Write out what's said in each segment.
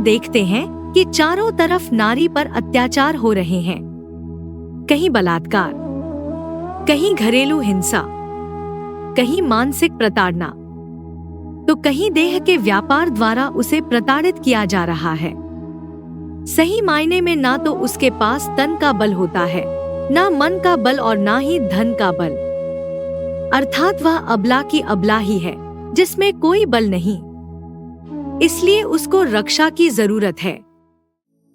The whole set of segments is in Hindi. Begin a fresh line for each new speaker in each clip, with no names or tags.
देखते हैं कि चारों तरफ नारी पर अत्याचार हो रहे हैं। कहीं बलात्कार, कहीं घरेलू हिंसा, कहीं मानसिक प्रताड़ना, तो कहीं देह के व्यापार द्वारा उसे प्रताड़ित किया जा रहा है। सही मायने में ना तो उसके पास तन का बल होता है, ना मन का बल और ना ही धन का बल, अर्थात वह अबला की अबला ही है जिसमें कोई बल नहीं। इसलिए उसको रक्षा की जरूरत है।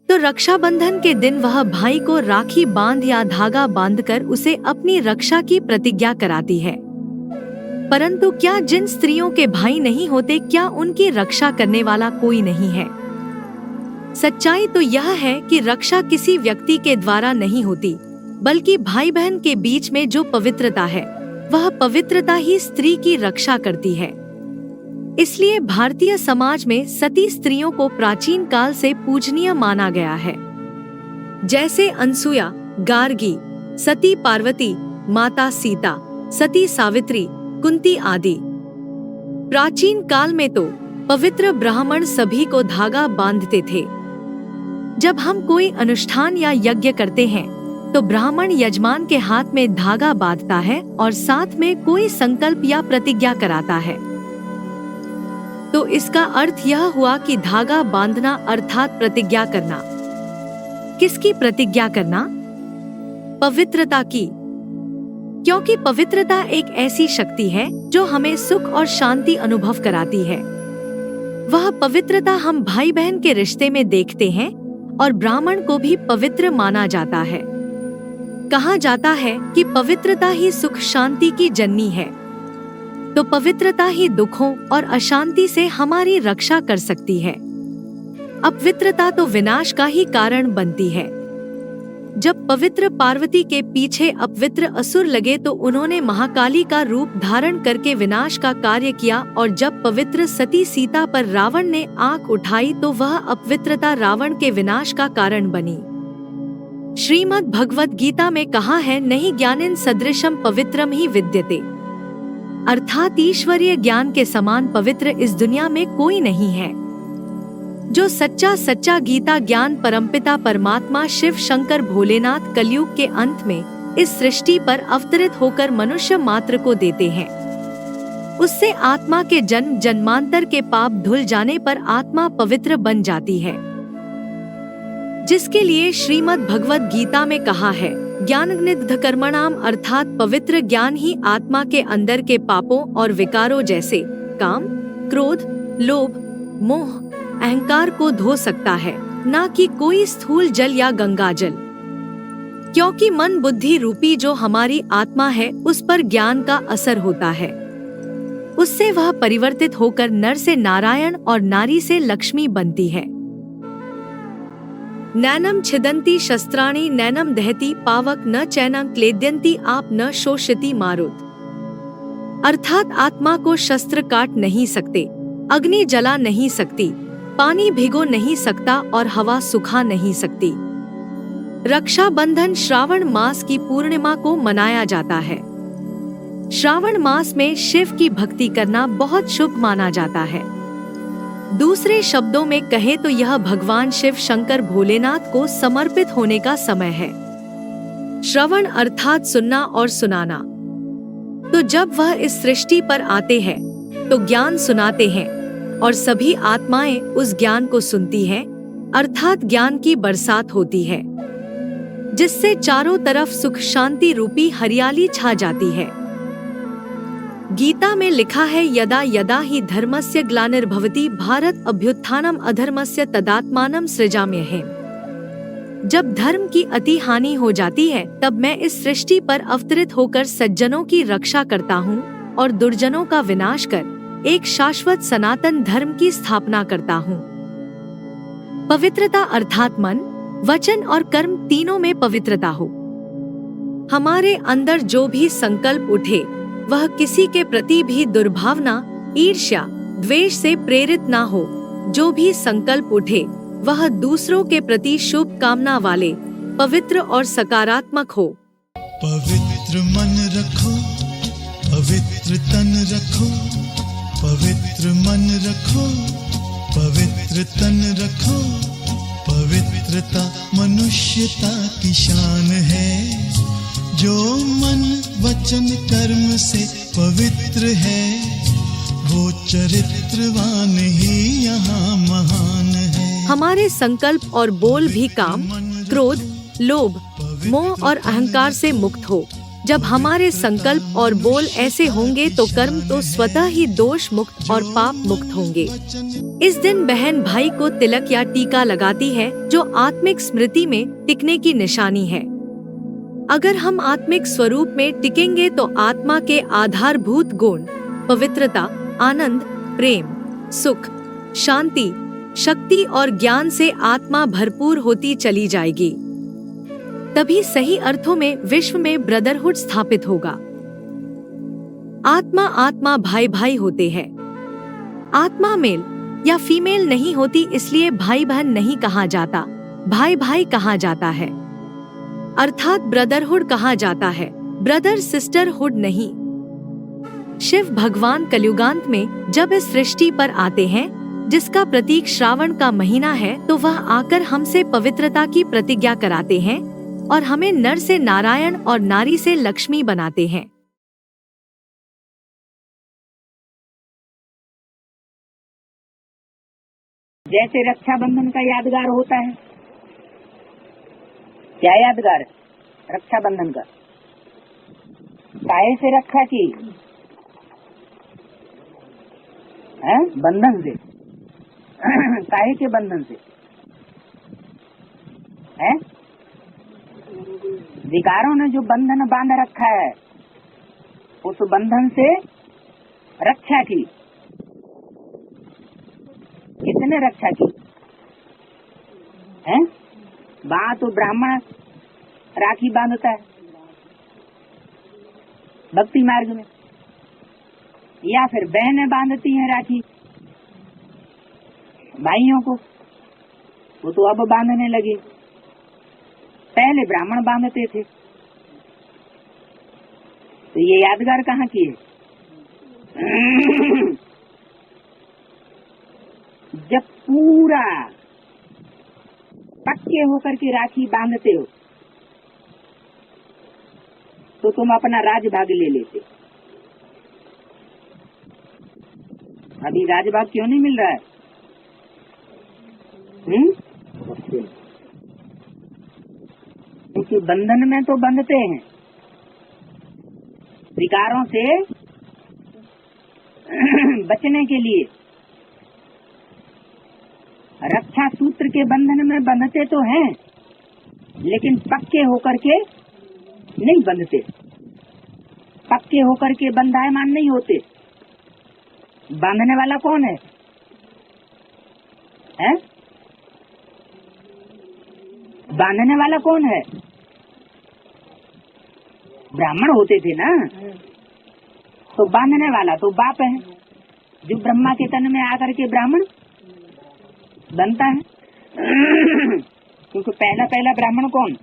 तो रक्षाबंधन के दिन वह भाई को राखी बांध या धागा बांधकर उसे अपनी रक्षा की प्रतिज्ञा कराती है। परंतु क्या जिन स्त्रियों के भाई नहीं होते, क्या उनकी रक्षा करने वाला कोई नहीं है? सच्चाई तो यह है कि रक्षा किसी व्यक्ति के द्वारा नहीं होती, बल्कि भाई बहन के बीच में जो पवित्रता है, वह पवित्रता ही स्त्री की रक्षा करती है। इसलिए भारतीय समाज में सती स्त्रियों को प्राचीन काल से पूजनीय माना गया है। जैसे अनसुया, गार्गी, सती पार्वती, माता सीता, सती सावित्री, कुंती आदि। प्राचीन काल में तो पवित्र ब्राह्मण सभी को धागा बांधते थे। जब हम कोई अनुष्ठान या यज्ञ करते हैं तो ब्राह्मण यजमान के हाथ में धागा बांधता है और साथ में कोई संकल्प या प्रतिज्ञा कराता है। तो इसका अर्थ यह हुआ कि धागा बांधना अर्थात प्रतिज्ञा करना। किसकी प्रतिज्ञा करना? पवित्रता की। क्योंकि पवित्रता एक ऐसी शक्ति है जो हमें सुख और शांति अनुभव कराती है। वह पवित्रता हम भाई बहन के रिश्ते में देखते हैं और ब्राह्मण को भी पवित्र माना जाता है। कहा जाता है कि पवित्रता ही सुख शांति की जननी है। तो पवित्रता ही दुखों और अशांति से हमारी रक्षा कर सकती है। अपवित्रता तो विनाश का ही कारण बनती है। जब पवित्र पार्वती के पीछे अपवित्र असुर लगे तो उन्होंने महाकाली का रूप धारण करके विनाश का कार्य किया, और जब पवित्र सती सीता पर रावण ने आंख उठाई तो वह अपवित्रता रावण के विनाश का कारण बनी। श्रीमद् भगवद गीता में कहा है, नहीं ज्ञानेन सदृशम पवित्रम ही विद्यते, अर्थात ईश्वरीय ज्ञान के समान पवित्र इस दुनिया में कोई नहीं है। जो सच्चा गीता ज्ञान परमपिता परमात्मा शिव शंकर भोलेनाथ कलयुग के अंत में इस सृष्टि पर अवतरित होकर मनुष्य मात्र को देते हैं, उससे आत्मा के जन्म जन्मांतर के पाप धुल जाने पर आत्मा पवित्र बन जाती है। जिसके लिए श्रीमद् भगवद गीता में कहा है, ज्ञाननिग्ध कर्मणाम, अर्थात पवित्र ज्ञान ही आत्मा के अंदर के पापों और विकारों जैसे काम, क्रोध, लोभ, मोह, अहंकार को धो सकता है, ना कि कोई स्थूल जल या गंगा जल। क्योंकि मन बुद्धि रूपी जो हमारी आत्मा है उस पर ज्ञान का असर होता है। उससे वह परिवर्तित होकर नर से नारायण और नारी से लक्ष्मी बनती है। नैनम छिदन्ति शस्त्राणि नैनम दहति पावक न चैनं क्लेद्यन्ति आप न शोषयति मारुत, अर्थात आत्मा को शस्त्र काट नहीं सकते, अग्नि जला नहीं सकती, पानी भिगो नहीं सकता और हवा सुखा नहीं सकती। रक्षाबंधन श्रावण मास की पूर्णिमा को मनाया जाता है। श्रावण मास में शिव की भक्ति करना बहुत शुभ माना जाता है। दूसरे शब्दों में कहें तो यह भगवान शिव शंकर भोलेनाथ को समर्पित होने का समय है। श्रवण अर्थात सुनना और सुनाना। तो जब वह इस सृष्टि पर आते हैं तो ज्ञान सुनाते हैं और सभी आत्माएं उस ज्ञान को सुनती हैं, अर्थात ज्ञान की बरसात होती है, जिससे चारों तरफ सुख शांति रूपी हरियाली छा जाती है। गीता में लिखा है, यदा यदा ही धर्मस्य ग्लानिर्भवति भारत अभ्युत्थानम अधर्मस्य तदात्मानं सृजाम्यहम्। जब धर्म की अति हानि हो जाती है तब मैं इस सृष्टि पर अवतरित होकर सज्जनों की रक्षा करता हूँ और दुर्जनों का विनाश कर एक शाश्वत सनातन धर्म की स्थापना करता हूँ। पवित्रता अर्थात मन, वचन और कर्म तीनों में पवित्रता हो। हमारे अंदर जो भी संकल्प उठे वह किसी के प्रति भी दुर्भावना, ईर्ष्या, द्वेष से प्रेरित ना हो। जो भी संकल्प उठे वह दूसरों के प्रति शुभ कामना वाले, पवित्र और सकारात्मक हो।
पवित्र मन रखो, पवित्र तन रखो, पवित्र मन रखो, पवित्र तन रखो, पवित्रता मनुष्यता की शान है। जो मन वचन कर्म से पवित्र है, वो चरित्रवान ही यहाँ महान है।
हमारे संकल्प और बोल भी काम, क्रोध, लोभ, मोह और अहंकार से मुक्त हो। जब हमारे संकल्प और बोल ऐसे होंगे तो कर्म तो स्वतः ही दोष मुक्त और पाप मुक्त होंगे। इस दिन बहन भाई को तिलक या टीका लगाती है, जो आत्मिक स्मृति में टिकने की निशानी है। अगर हम आत्मिक स्वरूप में टिकेंगे तो आत्मा के आधारभूत गुण पवित्रता, आनंद, प्रेम, सुख, शांति, शक्ति और ज्ञान से आत्मा भरपूर होती चली जाएगी। तभी सही अर्थों में विश्व में ब्रदरहुड स्थापित होगा। आत्मा आत्मा भाई भाई होते हैं। आत्मा मेल या फीमेल नहीं होती, इसलिए भाई बहन नहीं कहा जाता, भाई भाई कहा जाता है, अर्थात ब्रदरहुड कहा जाता है, ब्रदर सिस्टरहुड नहीं। शिव भगवान कलयुगांत में जब इस सृष्टि पर आते हैं, जिसका प्रतीक श्रावण का महीना है, तो वह आकर हमसे पवित्रता की प्रतिज्ञा कराते हैं और हमें नर से नारायण और नारी से लक्ष्मी बनाते हैं।
जैसे रक्षाबंधन का यादगार होता है, क्या यादगार रक्षाबंधन का? काहे से रक्षा की है? बंधन से। काहे के बंधन से है? विकारों ने जो बंधन बांध रखा है, उस बंधन से रक्षा की। किसने रक्षा की है? वहाँ तो ब्राह्मण राखी बांधता है भक्ति मार्ग में, या फिर बहनें बांधती हैं राखी भाइयों को। वो तो अब बांधने लगे, पहले ब्राह्मण बांधते थे। तो ये यादगार कहाँ की है? जब पूरा पक्के होकर के राखी बांधते हो तो तुम अपना राजभाग ले लेते। अभी राजभाग क्यों नहीं मिल रहा है? क्योंकि बंधन में तो बंधते हैं, विकारों से बचने के लिए रक्षा सूत्र के बंधन में बंधते तो हैं, लेकिन पक्के होकर के नहीं बंधते। पक्के होकर के बंधायमान नहीं होते। बांधने वाला कौन है? हैं? बांधने वाला कौन है? ब्राह्मण होते थे ना, तो बांधने वाला तो बाप है, जो ब्रह्मा के तन में आकर के ब्राह्मण बनता है। क्योंकि पहला पहला ब्राह्मण कौन?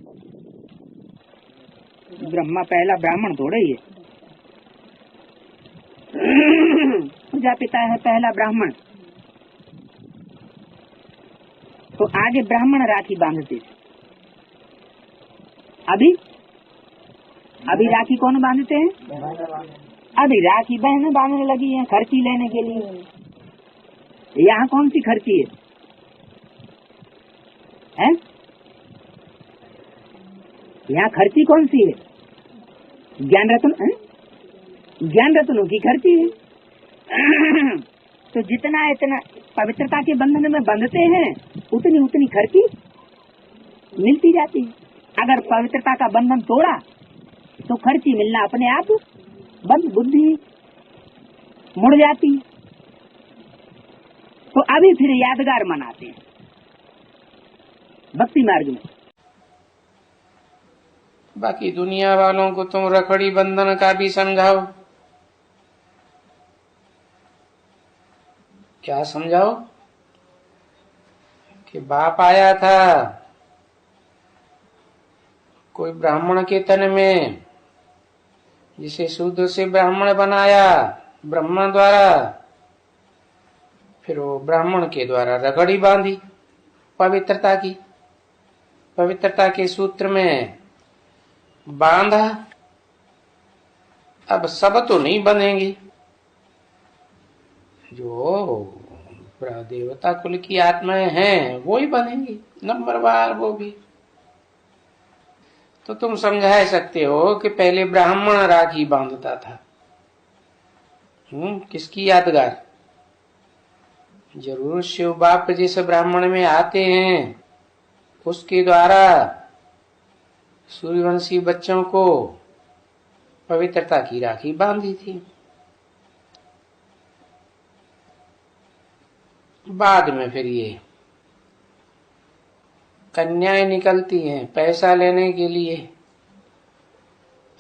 ब्रह्मा पहला ब्राह्मण थोड़ा ही है। प्रजापिता है पहला ब्राह्मण। तो आगे ब्राह्मण राखी बांधते थे। अभी राखी कौन बांधते हैं? अभी राखी बहनें बांधने लगी हैं खर्ची लेने के लिए। यहाँ कौन सी खर्ची है? यहाँ खर्ची कौन सी है? ज्ञान रत्न, ज्ञान रत्नों की खर्ची है। तो जितना इतना पवित्रता के बंधन में बंधते हैं, उतनी उतनी खर्ची मिलती जाती है। अगर पवित्रता का बंधन तोड़ा तो खर्ची मिलना अपने आप बंद, बुद्धि मुड़ जाती है। तो अभी फिर यादगार मनाते हैं भक्ति मार्ग में।
बाकी दुनिया वालों को तुम रखड़ी बंधन का भी समझाओ। क्या समझाओ? कि बाप आया था कोई ब्राह्मण के तन में, जिसे शुद्ध से ब्राह्मण बनाया ब्रह्मा द्वारा, फिर वो ब्राह्मण के द्वारा रगड़ी बांधी पवित्रता की, पवित्रता के सूत्र में बांधा। अब सब तो नहीं बनेंगी, जो देवता कुल की आत्माएं हैं वो ही बनेंगी नंबरवार, वो भी। तो तुम समझा सकते हो कि पहले ब्राह्मण राखी बांधता था। किसकी यादगार? जरूर शिव बाप जिस ब्राह्मण में आते हैं उसके द्वारा सूर्यवंशी बच्चों को पवित्रता की राखी बांधी थी। बाद में फिर ये कन्याएं निकलती हैं पैसा लेने के लिए,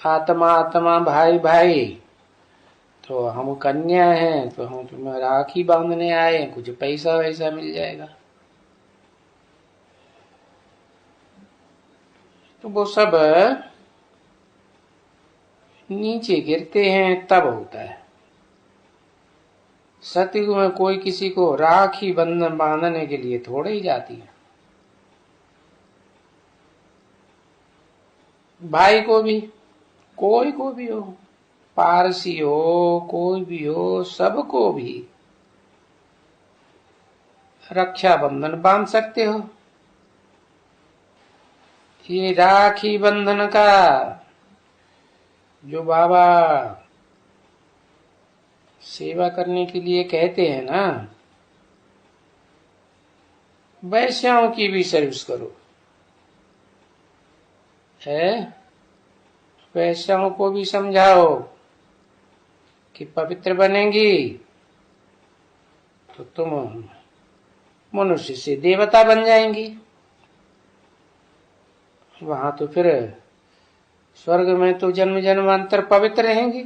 आत्मा आत्मा भाई भाई, तो हम कन्या हैं तो हम तुम्हें राखी बांधने आए, कुछ पैसा वैसा मिल जाएगा। तो वो सब नीचे गिरते हैं तब होता है। सतयुग में कोई किसी को राखी बंधन बांधने के लिए थोड़े ही जाती है। भाई को भी, कोई को भी हो, पारसी हो, कोई भी हो, सबको भी रक्षा बंधन बांध सकते हो। ये राखी बंधन का जो बाबा सेवा करने के लिए कहते हैं ना, वैश्याओं की भी सर्विस करो, है वैश्याओं को भी समझाओ कि पवित्र बनेंगी तो तुम मनुष्य से देवता बन जाएंगी। वहां तो फिर स्वर्ग में तो जन्म जन्मांतर पवित्र रहेंगी।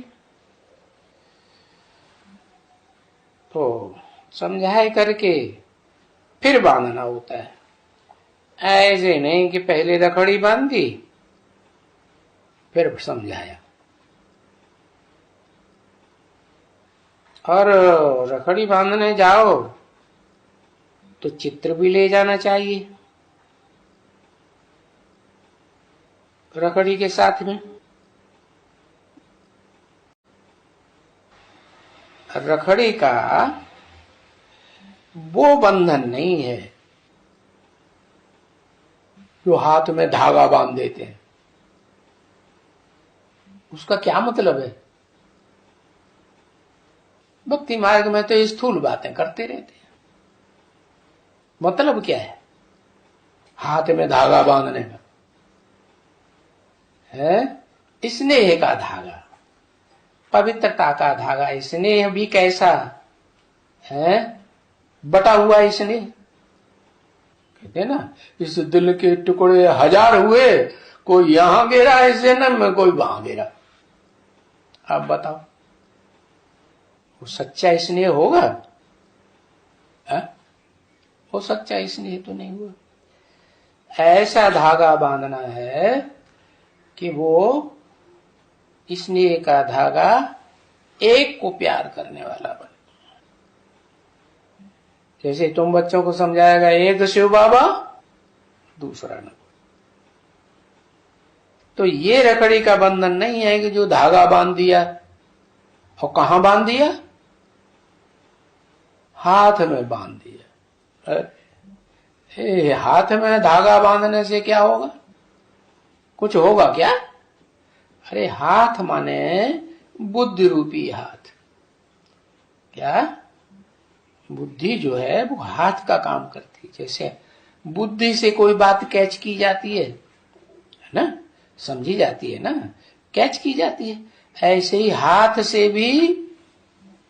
तो समझाए करके फिर बांधना होता है, ऐसे नहीं कि पहले रखड़ी बांध दी फिर समझाया। और रखड़ी बांधने जाओ तो चित्र भी ले जाना चाहिए रखड़ी के साथ में। रखड़ी का वो बंधन नहीं है जो हाथ में धागा बांध देते हैं। उसका क्या मतलब है? भक्ति मार्ग में तो स्थूल बातें करते रहते हैं। मतलब क्या है हाथ में धागा बांधने में? है स्नेह का धागा, पवित्रता का धागा। स्नेह भी कैसा है? बटा हुआ स्नेह। कहते ना इस दिल के टुकड़े हजार हुए, कोई यहां गिरा इस जन्म में, कोई वहां गिरा। अब बताओ वो सच्चा स्नेह होगा? वो सच्चा स्नेह तो नहीं हुआ। ऐसा धागा बांधना है कि वो स्नेह का धागा एक को प्यार करने वाला बने। जैसे तुम बच्चों को समझाएगा एक शिव बाबा दूसरा न। तो ये रखड़ी का बंधन नहीं है कि जो धागा बांध दिया। और कहां बांध दिया? हाथ में बांध दिया। हाथ में धागा बांधने से क्या होगा? कुछ होगा क्या? अरे हाथ माने बुद्धि रूपी हाथ। क्या बुद्धि जो है वो हाथ का काम करती है। जैसे बुद्धि से कोई बात कैच की जाती है ना, समझी जाती है ना, कैच की जाती है। ऐसे ही हाथ से भी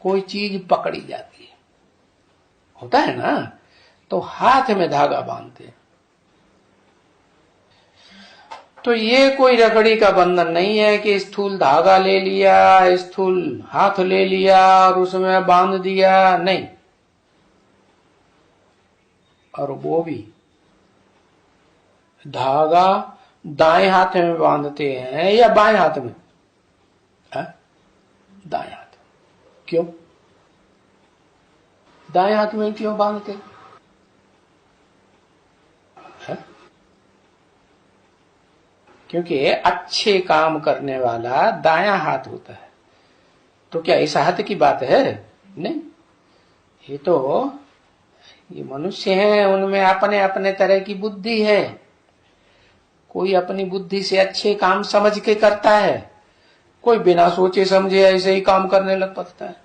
कोई चीज पकड़ी जाती है, होता है ना। तो हाथ में धागा बांधते हैं। तो ये कोई रखड़ी का बंधन नहीं है कि स्थूल धागा ले लिया, स्थूल हाथ ले लिया और उसमें बांध दिया, नहीं। और वो भी धागा दाएं हाथ में बांधते हैं या बाएं हाथ में? दाएं हाथ। क्यों? दाएं हाथ में क्यों बांधते है? क्योंकि अच्छे काम करने वाला दायां हाथ होता है। तो क्या इस हाथ की बात है? नहीं, ये तो ये मनुष्य हैं, उनमें अपने अपने तरह की बुद्धि है। कोई अपनी बुद्धि से अच्छे काम समझ के करता है, कोई बिना सोचे समझे ऐसे ही काम करने लग पड़ता है।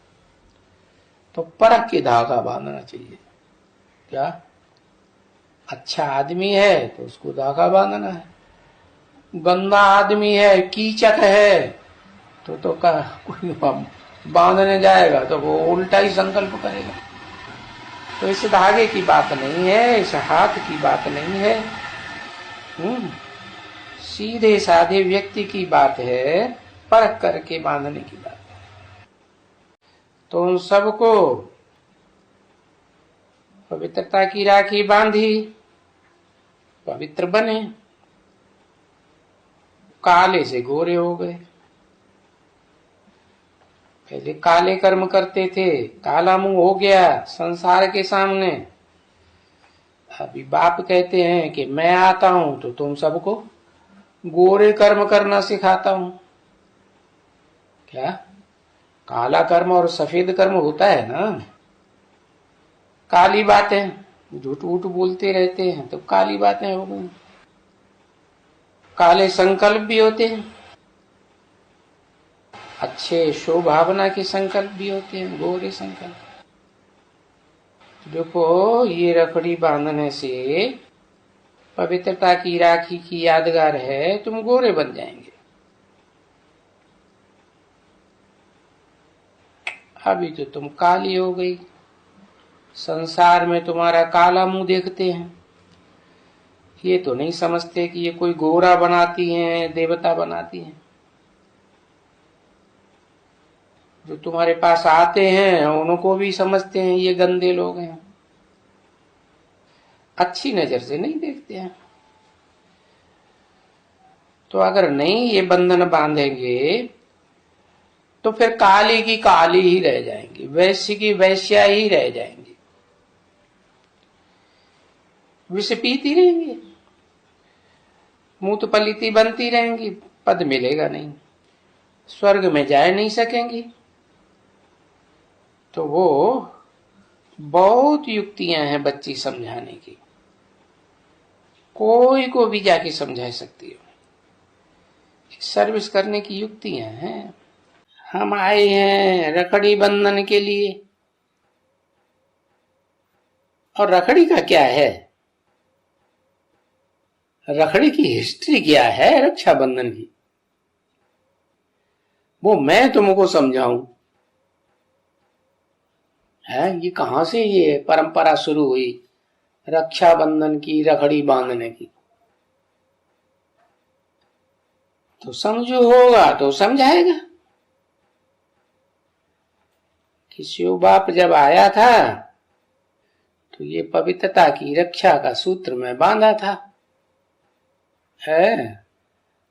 तो परख के धागा बांधना चाहिए। क्या अच्छा आदमी है तो उसको धागा बांधना है, गंदा आदमी है, कीचक है तो कोई बांधने जाएगा तो वो उल्टा ही संकल्प करेगा। तो इस धागे की बात नहीं है, इस हाथ की बात नहीं है। सीधे साधे व्यक्ति की बात है, परख करके बांधने की बात है। तो उन सबको पवित्रता की राखी बांधी, पवित्र बने, काले से गोरे हो गए। पहले काले कर्म करते थे, काला मुंह हो गया संसार के सामने। अभी बाप कहते हैं कि मैं आता हूं तो तुम सबको गोरे कर्म करना सिखाता हूं। क्या काला कर्म और सफेद कर्म होता है ना? काली बातें, झूठ वूठ बोलते रहते हैं तो काली बातें हो गई। काले संकल्प भी होते हैं, अच्छे शोभावना के संकल्प भी होते हैं, गोरे संकल्प। देखो ये रखड़ी बांधने से पवित्रता की राखी की यादगार है, तुम गोरे बन जाएंगे। अभी तो तुम काली हो गई, संसार में तुम्हारा काला मुंह देखते हैं। ये तो नहीं समझते कि ये कोई गोरा बनाती हैं, देवता बनाती हैं। जो तुम्हारे पास आते हैं उनको भी समझते हैं ये गंदे लोग हैं, अच्छी नजर से नहीं देखते हैं। तो अगर नहीं ये बंधन बांधेंगे तो फिर काली की काली ही रह जाएंगी, वैश्य की वैश्या ही रह जाएंगी, विष पीती रहेंगी, मूत पलीती बनती रहेंगी, पद मिलेगा नहीं, स्वर्ग में जा नहीं सकेंगी। तो वो बहुत युक्तियां हैं बच्ची समझाने की, कोई को भी जाके समझा सकती हो। सर्विस करने की युक्तियां हैं। हम आए हैं रखड़ी बंधन के लिए, और रखड़ी का क्या है, रखड़ी की हिस्ट्री क्या है रक्षाबंधन की, वो मैं तुमको समझाऊं। है ये कहां से ये परंपरा शुरू हुई रक्षाबंधन की, रखड़ी बांधने की? तो समझो होगा तो समझाएगा। कि शिव बाप जब आया था तो ये पवित्रता की रक्षा का सूत्र में बांधा था। है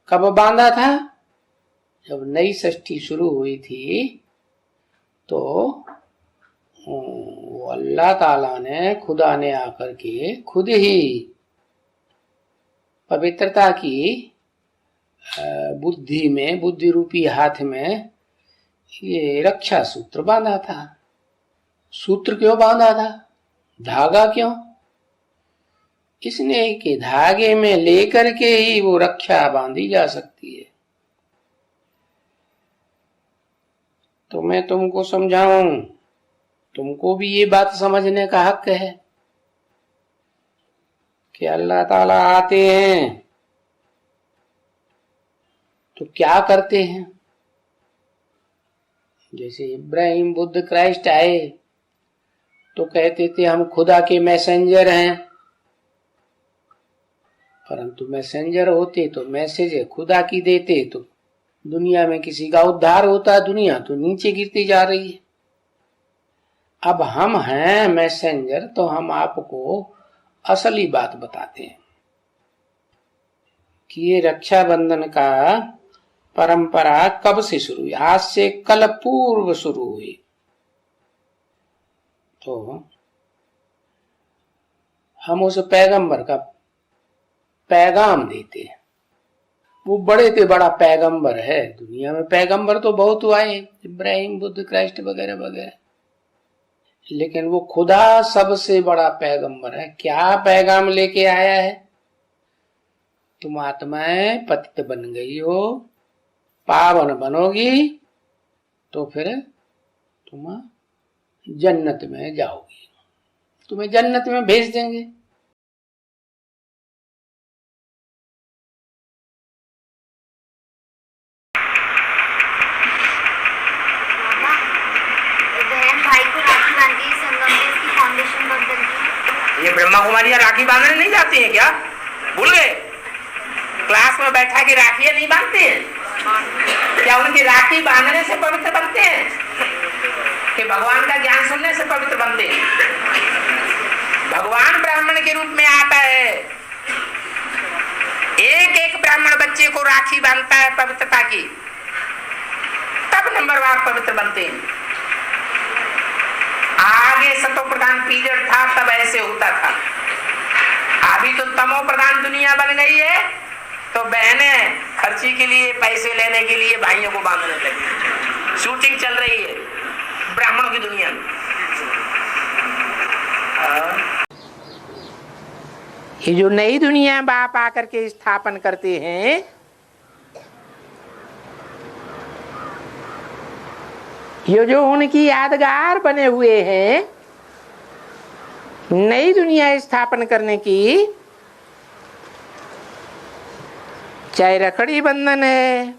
कब बांधा था? जब नई षष्ठी शुरू हुई थी तो वो अल्लाह ताला ने, खुदा ने आकर के खुद ही पवित्रता की बुद्धि में, बुद्धि रूपी हाथ में ये रक्षा सूत्र बांधा था। सूत्र क्यों बांधा था? धागा क्यों? इसने के धागे में लेकर के ही वो रक्षा बांधी जा सकती है। तो मैं तुमको समझाऊं, तुमको भी ये बात समझने का हक है कि अल्लाह ताला आते हैं तो क्या करते हैं। जैसे इब्राहिम, बुद्ध, क्राइस्ट आए तो कहते थे हम खुदा के मैसेंजर हैं, परंतु मैसेंजर होते तो मैसेज खुदा की देते तो दुनिया में किसी का उद्धार होता। दुनिया तो नीचे गिरती जा रही है। अब हम हैं मैसेंजर तो हम आपको असली बात बताते हैं कि ये रक्षाबंधन का परंपरा कब से शुरू हुई। आज से कल पूर्व शुरू हुई। ओहो, हम उस पैगंबर का पैगाम देते हैं। वो बड़े से बड़ा पैगंबर है। दुनिया में पैगंबर तो बहुत आए, इब्राहिम, बुद्ध, क्राइस्ट वगैरह वगैरह, लेकिन वो खुदा सबसे बड़ा पैगंबर है। क्या पैगाम लेके आया है? तुम आत्माएं पतित बन गई हो, पावन बनोगी तो फिर तुम जन्नत में जाओगी, तुम्हें जन्नत में भेज देंगे।
बहन भाई को राखी बांधती है संगम में, इसकी फाउंडेशन बंधन की।
ये ब्रह्मा कुमारियां राखी बांधने नहीं जाती हैं क्या? भूल गए? क्लास में बैठा के राखियां नहीं बांधते हैं क्या? उनकी राखी बांधने से पवित्र बनते हैं कि भगवान का ज्ञान सुनने से पवित्र बनते हैं? भगवान ब्राह्मण के रूप में आता है, एक एक ब्राह्मण बच्चे को राखी बांधता है पवित्रता की, तब नंबरवार पवित्र बनते हैं। आगे सतो प्रधान पीरियड था तब ऐसे होता था, अभी तो तमो प्रधान दुनिया बन गई है, तो बहनें खर्ची के लिए, पैसे लेने के लिए भाइयों को बांधने लगी। शूटिंग चल रही है ब्राह्मणों की दुनिया में।
ये जो नई दुनिया बाप आकर के स्थापन करते हैं, ये जो उनकी यादगार बने हुए हैं नई दुनिया स्थापन करने की, चाहे रखड़ी बंधन है,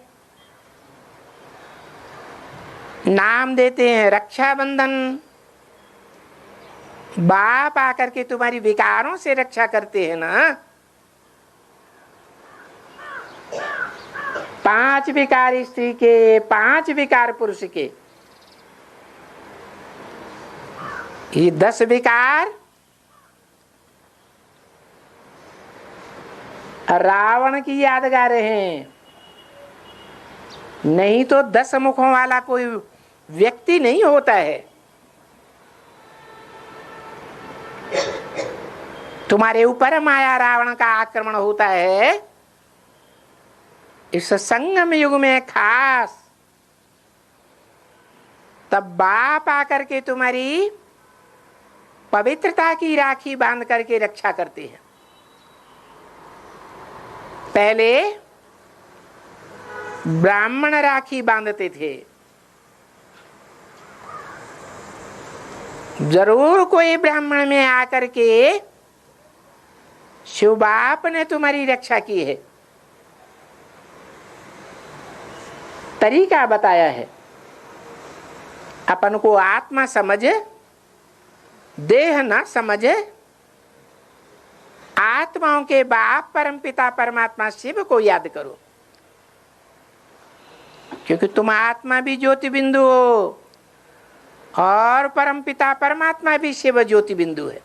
नाम देते हैं रक्षाबंधन, बाप आकर के तुम्हारी विकारों से रक्षा करते हैं ना। 5 विकार स्त्री के, 5 विकार पुरुष के, ये 10 विकार रावण की यादगार हैं। नहीं तो 10 मुखों वाला कोई व्यक्ति नहीं होता है। तुम्हारे ऊपर माया रावण का आक्रमण होता है इस संगम युग में खास, तब बाप आकर के तुम्हारी पवित्रता की राखी बांध करके रक्षा करते हैं। पहले ब्राह्मण राखी बांधते थे, जरूर कोई ब्राह्मण में आकर के शिव बाप ने तुम्हारी रक्षा की है, तरीका बताया है। अपन को आत्मा समझ, देह न समझ, आत्माओं के बाप परमपिता परमात्मा शिव को याद करो, क्योंकि तुम आत्मा भी ज्योति बिंदु हो और परमपिता परमात्मा भी शिव ज्योति बिंदु है।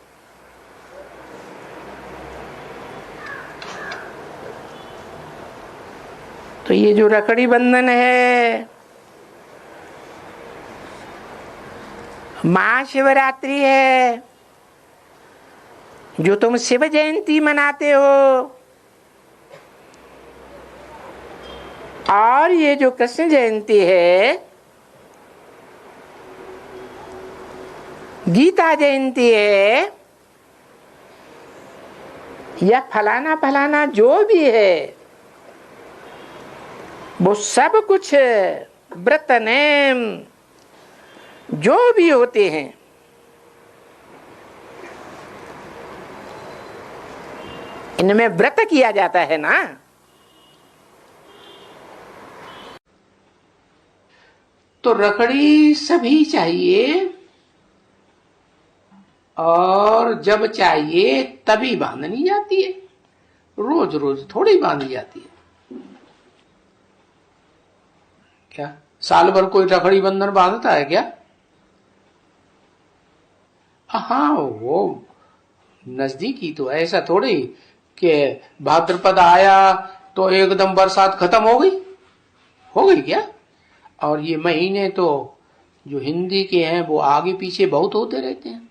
तो ये जो रखड़ी बंधन है, महाशिवरात्रि है, जो तुम शिव जयंती मनाते हो, और ये जो कृष्ण जयंती है, गीता जयंती है, या फलाना फलाना जो भी है, वो सब कुछ व्रत नेम जो भी होते हैं, इनमें व्रत किया जाता है ना। तो रखड़ी सभी चाहिए, और जब चाहिए तभी बांधनी जाती है, रोज रोज थोड़ी बांधी जाती है। क्या साल भर कोई रखड़ी बंधन बांधता है क्या? हाँ, वो नजदीकी तो ऐसा थोड़ी कि भाद्रपद आया तो एकदम बरसात खत्म हो गई क्या? और ये महीने तो जो हिंदी के हैं वो आगे पीछे बहुत होते रहते हैं।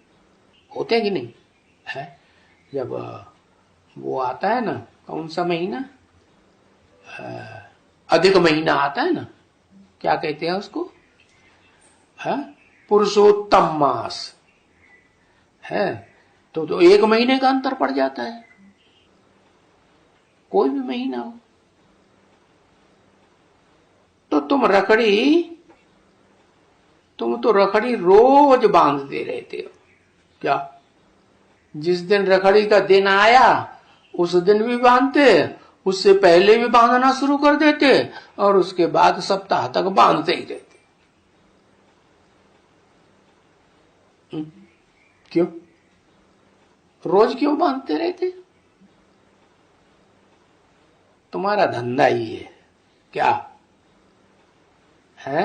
होते हैं कि नहीं है? जब वो आता है ना, कौन सा महीना, अधिक महीना आता है ना, क्या कहते हैं उसको, है पुरुषोत्तम मास है, तो 1 महीने का अंतर पड़ जाता है, कोई भी महीना हो। तो तुम तो रखड़ी रोज बांधते रहते हो क्या? जिस दिन रखड़ी का दिन आया उस दिन भी बांधते, उससे पहले भी बांधना शुरू कर देते, और उसके बाद सप्ताह तक बांधते ही रहते। क्यों? रोज क्यों बांधते रहते? तुम्हारा धंधा ही है क्या है?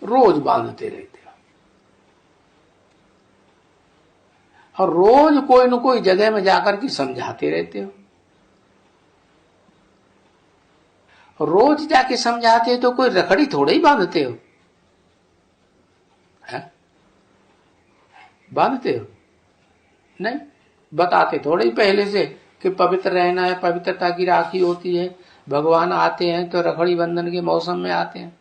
रोज बांधते रहते हो, और रोज कोई न कोई जगह में जाकर के समझाते रहते हो। रोज जाके समझाते हो तो कोई रखड़ी थोड़े ही बांधते हो, है? बांधते हो नहीं, बताते थोड़े ही पहले से कि पवित्र रहना है, पवित्रता की राखी होती है, भगवान आते हैं तो रखड़ी बंधन के मौसम में आते हैं।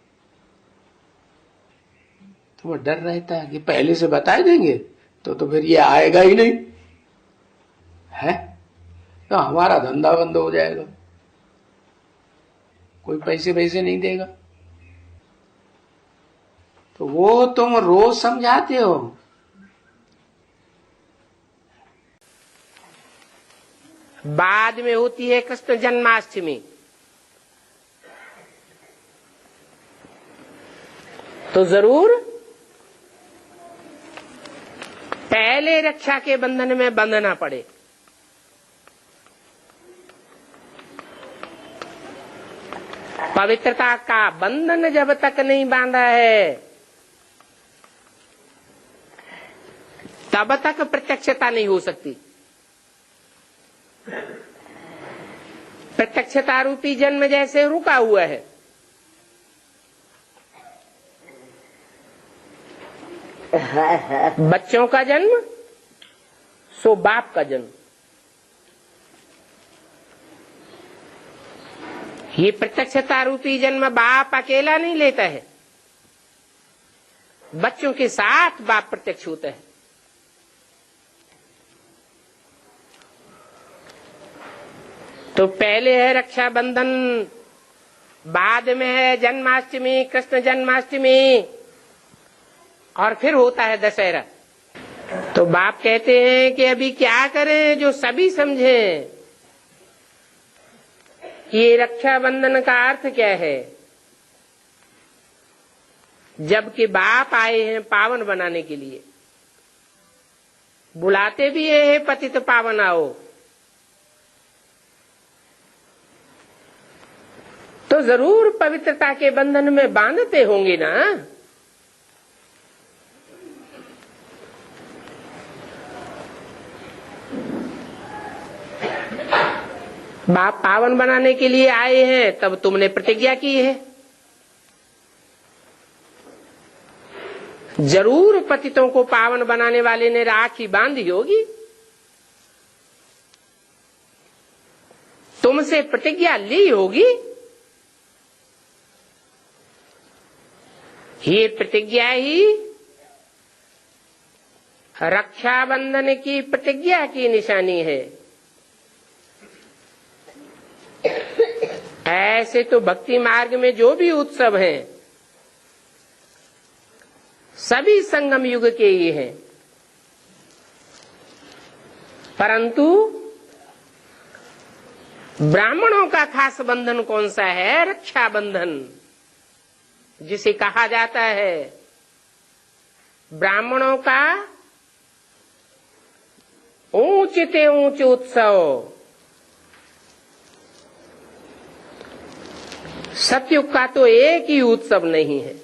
तो वो डर रहता है कि पहले से बता देंगे तो फिर ये आएगा ही नहीं है, तो हमारा धंधा बंद हो जाएगा, कोई पैसे नहीं देगा। तो वो तुम रोज समझाते हो।
बाद में होती है कृष्ण जन्माष्टमी, तो जरूर पहले रक्षा के बंधन में बंधना पड़े। पवित्रता का बंधन जब तक नहीं बांधा है तब तक प्रत्यक्षता नहीं हो सकती। प्रत्यक्षता रूपी जन्म जैसे रुका हुआ है, बच्चों का जन्म सो बाप का जन्म। ये प्रत्यक्षता रूपी जन्म बाप अकेला नहीं लेता है, बच्चों के साथ बाप प्रत्यक्ष होता है। तो पहले है रक्षाबंधन, बाद में है जन्माष्टमी, कृष्ण जन्माष्टमी, और फिर होता है दशहरा। तो बाप कहते हैं कि अभी क्या करें जो सभी समझें कि ये रक्षाबंधन का अर्थ क्या है। जबकि बाप आए हैं पावन बनाने के लिए, बुलाते भी है पतित पावन आओ, तो जरूर पवित्रता के बंधन में बांधते होंगे ना। बाप पावन बनाने के लिए आए हैं, तब तुमने प्रतिज्ञा की है, जरूर पतितों को पावन बनाने वाले ने राखी बांधी होगी। तुमसे प्रतिज्ञा ली होगी। ये प्रतिज्ञा ही रक्षाबंधन की प्रतिज्ञा की निशानी है। ऐसे तो भक्ति मार्ग में जो भी उत्सव हैं सभी संगम युग के ही हैं, परंतु ब्राह्मणों का खास बंधन कौन सा है? रक्षाबंधन, जिसे कहा जाता है ब्राह्मणों का ऊंचते ऊंच उत्सव। सतयुग का तो एक ही उत्सव नहीं है।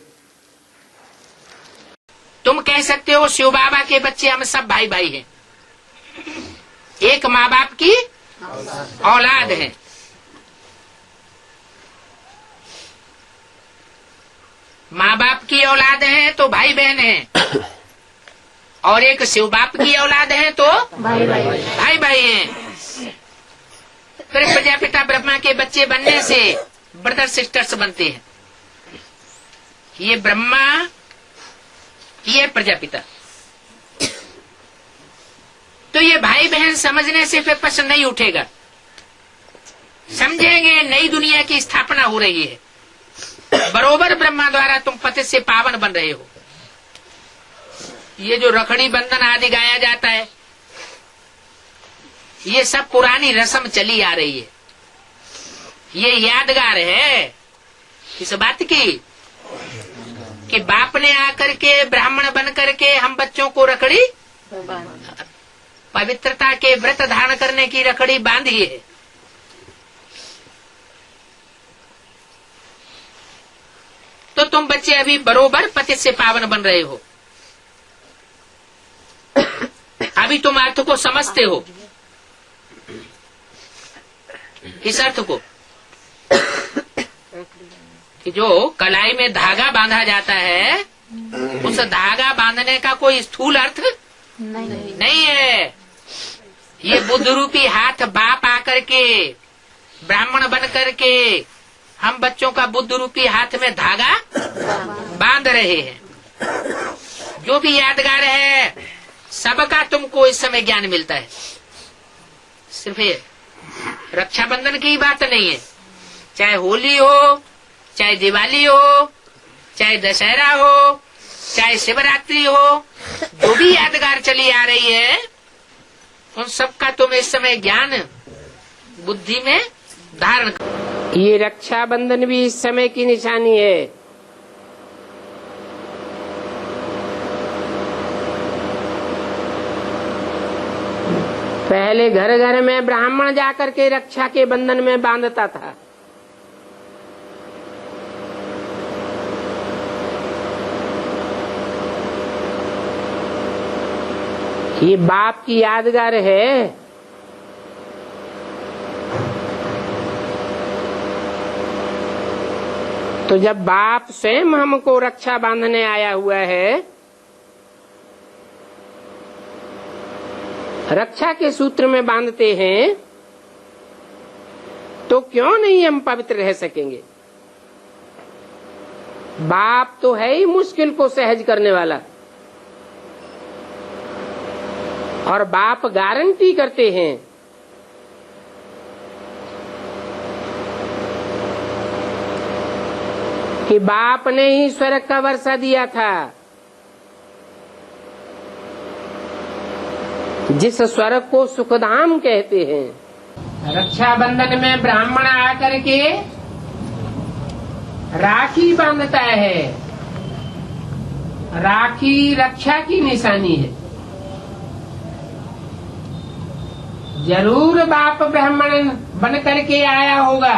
तुम कह सकते हो शिव बाबा के बच्चे हम सब भाई भाई हैं, एक माँ बाप की औलाद है। माँ बाप की औलाद है तो भाई बहन है, और एक शिव बाप की औलाद है तो भाई भाई हैं। फिर प्रजापिता ब्रह्मा के बच्चे बनने से ब्रदर सिस्टर्स बनते हैं। ये ब्रह्मा, ये प्रजापिता। तो ये भाई बहन समझने से फिर प्रश्न नहीं उठेगा। समझेंगे नई दुनिया की स्थापना हो रही है, बरोबर ब्रह्मा द्वारा तुम पति से पावन बन रहे हो। ये जो रखड़ी बंधन आदि गाया जाता है, ये सब पुरानी रस्म चली आ रही है। ये यादगार है इस बात की कि बाप ने आकर के ब्राह्मण बन करके हम बच्चों को रखड़ी, पवित्रता के व्रत धारण करने की रखड़ी बांधी है। तो तुम बच्चे अभी बरोबर पति से पावन बन रहे हो। अभी तुम अर्थ को समझते हो, इस अर्थ को कि जो कलाई में धागा बांधा जाता है, उस धागा बांधने का कोई स्थूल अर्थ नहीं है। ये बुद्ध रूपी हाथ बाप आकर के ब्राह्मण बन करके हम बच्चों का बुद्ध रूपी हाथ में धागा बांध रहे हैं। जो भी यादगार है सबका तुमको इस समय ज्ञान मिलता है। सिर्फ ये रक्षाबंधन की बात नहीं है, चाहे होली हो, चाहे दिवाली हो, चाहे दशहरा हो, चाहे शिवरात्रि हो, जो भी यादगार चली आ रही है उन सबका तुम इस समय ज्ञान बुद्धि में धारण कर। ये रक्षाबंधन भी इस समय की निशानी है। पहले घर घर में ब्राह्मण जाकर के रक्षा के बंधन में बांधता था। ये बाप की यादगार है। तो जब बाप स्वयं हमको रक्षा बांधने आया हुआ है, रक्षा के सूत्र में बांधते हैं, तो क्यों नहीं हम पवित्र रह सकेंगे। बाप तो है ही मुश्किल को सहज करने वाला, और बाप गारंटी करते हैं कि बाप ने ही स्वर्ग का वर्षा दिया था। जिस स्वर्ग को सुखधाम कहते हैं। रक्षाबंधन में ब्राह्मण आकर के राखी बांधता है। राखी रक्षा की निशानी है। जरूर बाप ब्राह्मण बन करके आया होगा,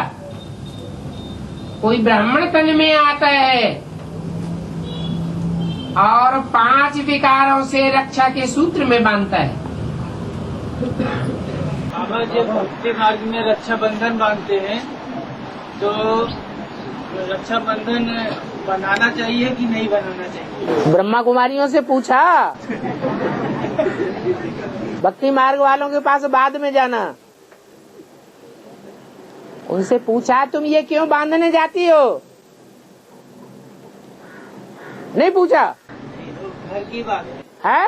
कोई ब्राह्मण तन में आता है और 5 विकारों से रक्षा के सूत्र में बांधता है।
बाबा जब भक्ति मार्ग में रक्षाबंधन बांधते हैं तो रक्षाबंधन बनाना चाहिए कि नहीं बनाना चाहिए?
ब्रह्मा कुमारियों से पूछा। भक्ति मार्ग वालों के पास बाद में जाना, उनसे पूछा तुम ये क्यों बांधने जाती हो? नहीं पूछा।
घर की बात
है,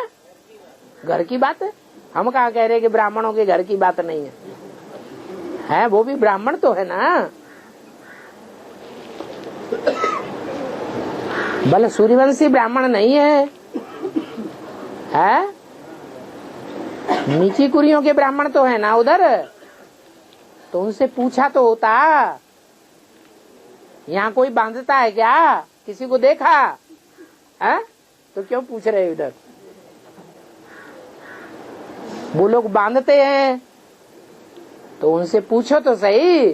घर की बात है। हम कहाँ कह रहे कि ब्राह्मणों के घर की बात नहीं है, वो भी ब्राह्मण तो है ना। भले सूर्यवंशी ब्राह्मण नहीं है, नीची कुरियों के ब्राह्मण तो है ना उधर। तो उनसे पूछा तो होता, यहाँ कोई बांधता है क्या? किसी को देखा है? तो क्यों पूछ रहे उधर? वो लोग बांधते हैं तो उनसे पूछो तो सही।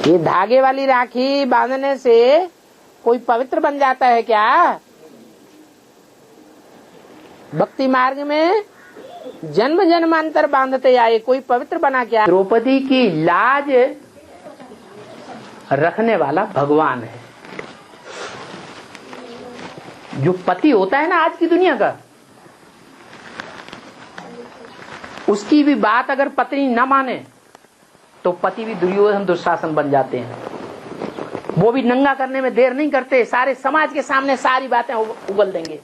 ये धागे वाली राखी बांधने से कोई पवित्र बन जाता है क्या? भक्ति मार्ग में जन्म जन्मांतर बांधते आए, कोई पवित्र बना क्या? द्रौपदी की लाज रखने वाला भगवान है। जो पति होता है ना आज की दुनिया का, उसकी भी बात अगर पत्नी न माने तो पति भी दुर्योधन दुशासन बन जाते हैं। वो भी नंगा करने में देर नहीं करते, सारे समाज के सामने सारी बातें उगल देंगे।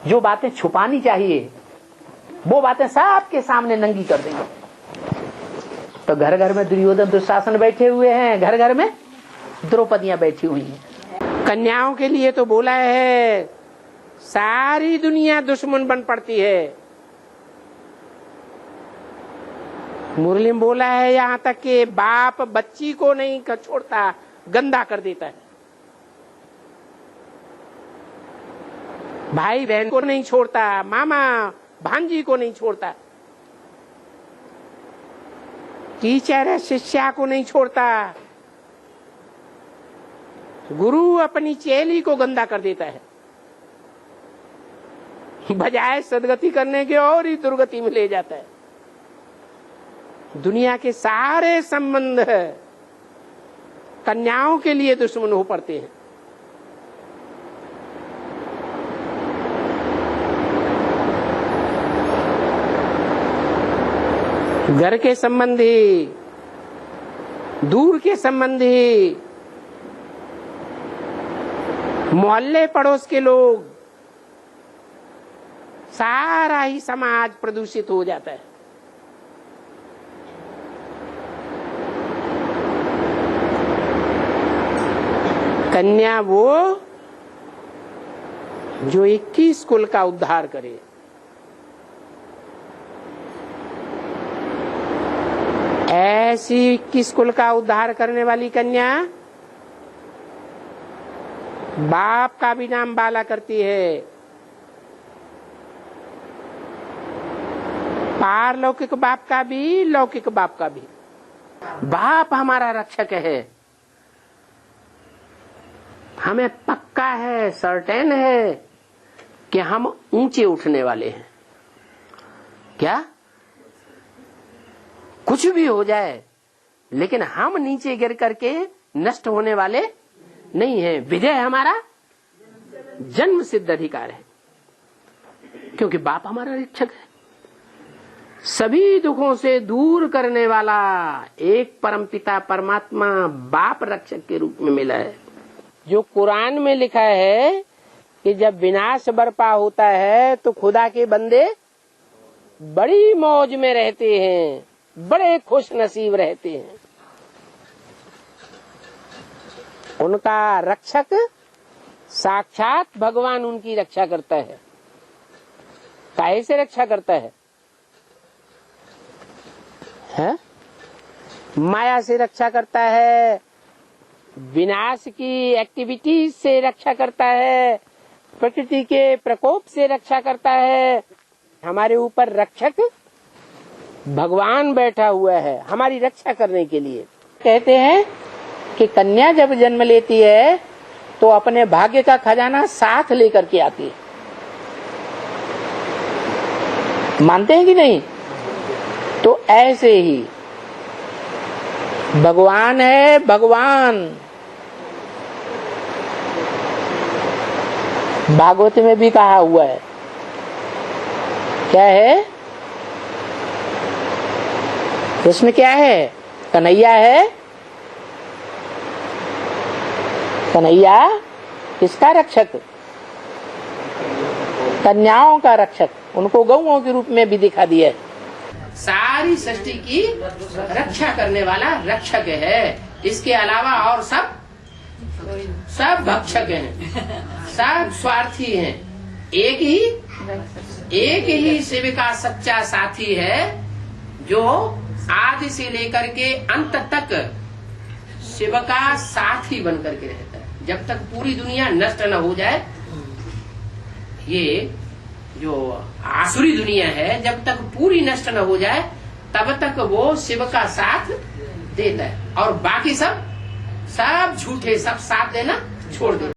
जो बातें छुपानी चाहिए वो बातें सबके सामने नंगी कर देंगे। तो घर घर में दुर्योधन दुशासन बैठे हुए हैं, घर घर में द्रौपदियां बैठी हुई हैं। कन्याओं के लिए तो बोला है सारी दुनिया दुश्मन बन पड़ती है। मुरली में बोला है यहाँ तक कि बाप बच्ची को नहीं छोड़ता, गंदा कर देता है। भाई बहन को नहीं छोड़ता, मामा भांजी को नहीं छोड़ता, टीचर है शिष्या को नहीं छोड़ता, गुरु अपनी चेली को गंदा कर देता है। बजाय सदगति करने के और ही दुर्गति में ले जाता है। दुनिया के सारे संबंध कन्याओं के लिए दुश्मन हो पड़ते हैं। घर के संबंधी, दूर के संबंधी, मोहल्ले पड़ोस के लोग, सारा ही समाज प्रदूषित हो जाता है। कन्या वो जो 21 कुल का उद्धार करे। ऐसी 21 कुल का उद्धार करने वाली कन्या बाप का भी नाम बाला करती है, पारलौकिक बाप का भी, लौकिक बाप का भी। बाप हमारा रक्षक है, हमें पक्का है, सर्टेन है कि हम ऊंचे उठने वाले हैं। क्या कुछ भी हो जाए लेकिन हम नीचे गिर करके नष्ट होने वाले नहीं हैं। विजय हमारा जन्म सिद्ध अधिकार है, क्योंकि बाप हमारा रक्षक है। सभी दुखों से दूर करने वाला एक परमपिता परमात्मा बाप रक्षक के रूप में मिला है। जो कुरान में लिखा है कि जब विनाश बरपा होता है तो खुदा के बंदे बड़ी मौज में रहते हैं, बड़े खुश नसीब रहते हैं। उनका रक्षक साक्षात भगवान उनकी रक्षा करता है। काहे से रक्षा करता है? माया से रक्षा करता है, विनाश की एक्टिविटीज से रक्षा करता है, प्रकृति के प्रकोप से रक्षा करता है। हमारे ऊपर रक्षक भगवान बैठा हुआ है हमारी रक्षा करने के लिए। कहते हैं कि कन्या जब जन्म लेती है तो अपने भाग्य का खजाना साथ लेकर के आती है। मानते हैं कि नहीं? तो ऐसे ही भगवान है, भगवान भागवत में भी कहा हुआ है। क्या है उसमें? क्या है? कन्हैया है। कन्हैया किसका रक्षक? कन्याओं का रक्षक। उनको गौओं के रूप में भी दिखा दिया है। सारी सृष्टि की रक्षा करने वाला रक्षक है। इसके अलावा और सब भक्षक हैं, सब स्वार्थी हैं। एक ही शिव का सच्चा साथी है जो आदि से लेकर के अंत तक शिव का साथी बन करके रहता है। जब तक पूरी दुनिया नष्ट न हो जाए, ये जो आसुरी दुनिया है जब तक पूरी नष्ट न हो जाए तब तक वो शिव का साथ देता है, और बाकी सब झूठे, सब साथ देना छोड़ देते।